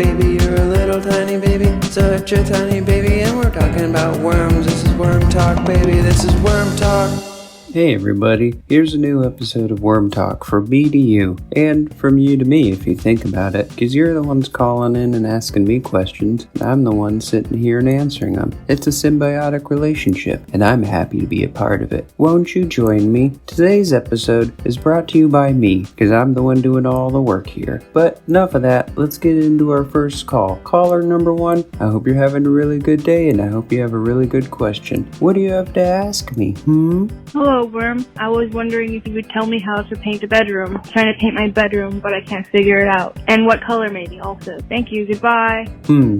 baby. You're a little tiny baby, such a tiny baby. And we're talking about worms. This is Worm Talk, baby. This is Worm Talk. Hey everybody, here's a new episode of Worm Talk for me to you, and from you to me if you think about it, because you're the ones calling in and asking me questions, and I'm the one sitting here and answering them. It's a symbiotic relationship, and I'm happy to be a part of it. Won't you join me? Today's episode is brought to you by me, because I'm the one doing all the work here. But enough of that, let's get into our first call. Caller number 1, I hope you're having a really good day, and I hope you have a really good question. What do you have to ask me? Hello, Worm. I was wondering if you would tell me how to paint a bedroom. I'm trying to paint my bedroom, but I can't figure it out. And what color maybe also. Thank you. Goodbye.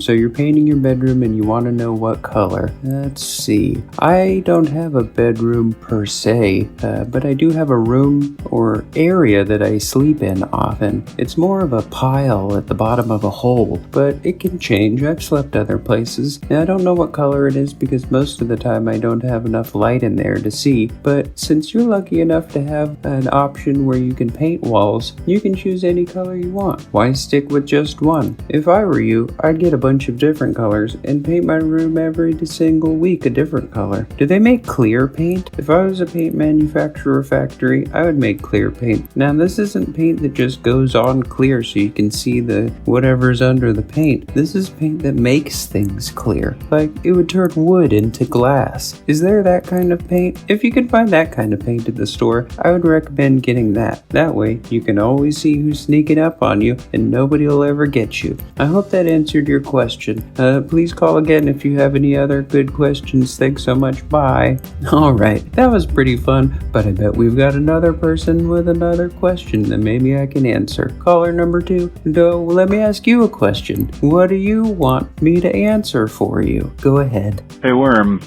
So you're painting your bedroom and you want to know what color. Let's see. I don't have a bedroom per se, but I do have a room or area that I sleep in often. It's more of a pile at the bottom of a hole, but it can change. I've slept other places. And I don't know what color it is because most of the time I don't have enough light in there to see. But since you're lucky enough to have an option where you can paint walls, you can choose any color you want. Why stick with just one? If I were you, I'd get a bunch of different colors and paint my room every single week a different color. Do they make clear paint? If I was a paint manufacturer factory, I would make clear paint. Now this isn't paint that just goes on clear so you can see the whatever's under the paint. This is paint that makes things clear. Like it would turn wood into glass. Is there that kind of paint? If you can find that kind of paint at the store, I would recommend getting that. That way, you can always see who's sneaking up on you and nobody will ever get you. I hope that answered your question. Please call again if you have any other good questions. Thanks so much. Bye. Alright, that was pretty fun, but I bet we've got another person with another question that maybe I can answer. Caller number 2, though, let me ask you a question. What do you want me to answer for you? Go ahead. Hey Worm,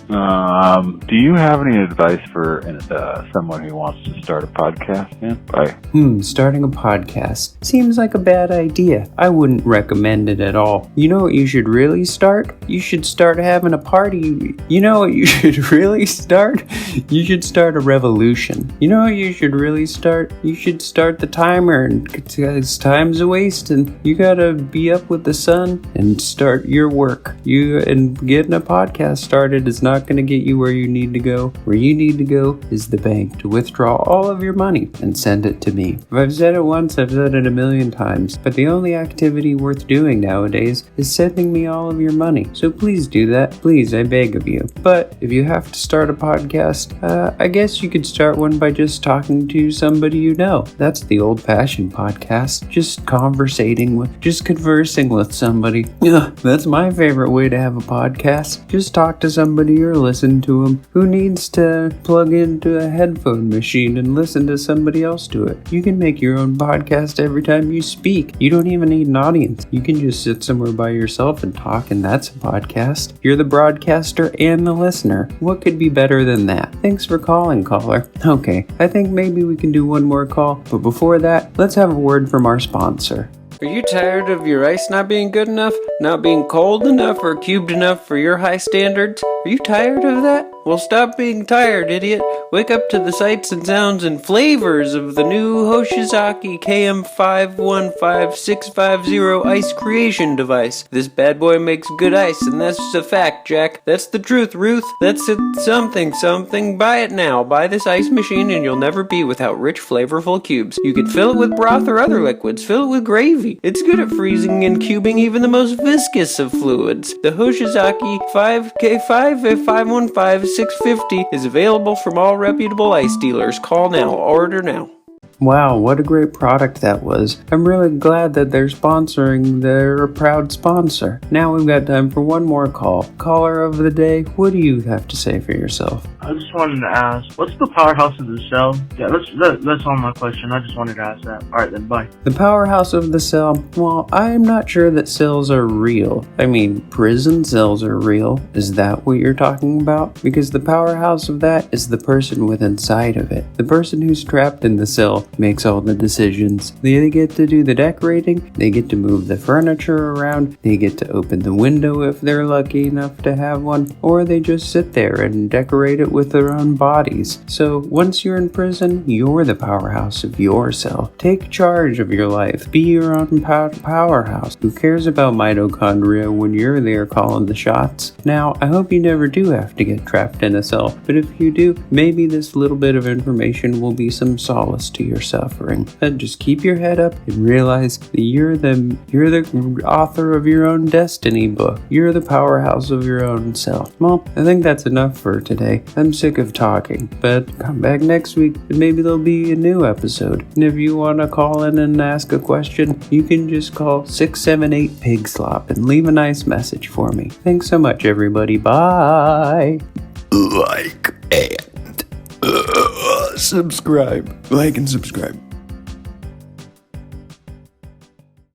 do you have any advice for someone who wants to start a podcast, man? Bye. Starting a podcast seems like a bad idea. I wouldn't recommend it at all. You know what you should really start? You should start having a party. You know what you should really start? You should start a revolution. You know what you should really start? You should start the timer, because time's a waste and you gotta be up with the sun and start your work. And getting a podcast started is not gonna get you where you need to go. Where you need to go is the bank to withdraw all of your money and send it to me. If I've said it once, I've said it a million times, but the only activity worth doing nowadays is sending me all of your money. So please do that. Please, I beg of you. But if you have to start a podcast, I guess you could start one by just talking to somebody you know. That's the old-fashioned podcast. Just conversing with somebody. That's my favorite way to have a podcast. Just talk to somebody or listen to them. Who needs to plug into a headphone machine and listen to somebody else do it? You can make your own podcast every time you speak. You don't even need an audience. You can just sit somewhere by yourself and talk, and that's a podcast. You're the broadcaster and the listener. What could be better than that? Thanks for calling, caller. Okay, I think maybe we can do one more call, but before that, let's have a word from our sponsor. Are you tired of your ice not being good enough? Not being cold enough or cubed enough for your high standards? Are you tired of that? Well, stop being tired, idiot. Wake up to the sights and sounds and flavors of the new Hoshizaki KM515650 ice creation device. This bad boy makes good ice, and that's a fact, Jack. That's the truth, Ruth. That's something. Buy it now. Buy this ice machine and you'll never be without rich, flavorful cubes. You can fill it with broth or other liquids. Fill it with gravy. It's good at freezing and cubing even the most viscous of fluids. The Hoshizaki 5K515650 is available from all reputable ice dealers. Call now. Order now. Wow, what a great product that was. I'm really glad that they're sponsoring. They're a proud sponsor. Now we've got time for one more call. Caller of the day, what do you have to say for yourself? I just wanted to ask, what's the powerhouse of the cell? Yeah, that's all my question. I just wanted to ask that. Alright then, bye. The powerhouse of the cell? Well, I'm not sure that cells are real. I mean, prison cells are real. Is that what you're talking about? Because the powerhouse of that is the person with inside of it. The person who's trapped in the cell cell makes all the decisions. They get to do the decorating, they get to move the furniture around, they get to open the window if they're lucky enough to have one, or they just sit there and decorate it with their own bodies. So once you're in prison, you're the powerhouse of your cell. Take charge of your life. Be your own powerhouse. Who cares about mitochondria when you're there calling the shots? Now, I hope you never do have to get trapped in a cell, but if you do, maybe this little bit of information will be some solace to your suffering. And just keep your head up and realize that you're the author of your own destiny book. You're the powerhouse of your own self. Well, I think that's enough for today. I'm sick of talking, but come back next week and maybe there'll be a new episode. And if you want to call in and ask a question, you can just call 678-PIG-SLOP and leave a nice message for me. Thanks so much, everybody. Bye. Like and subscribe. Like and subscribe.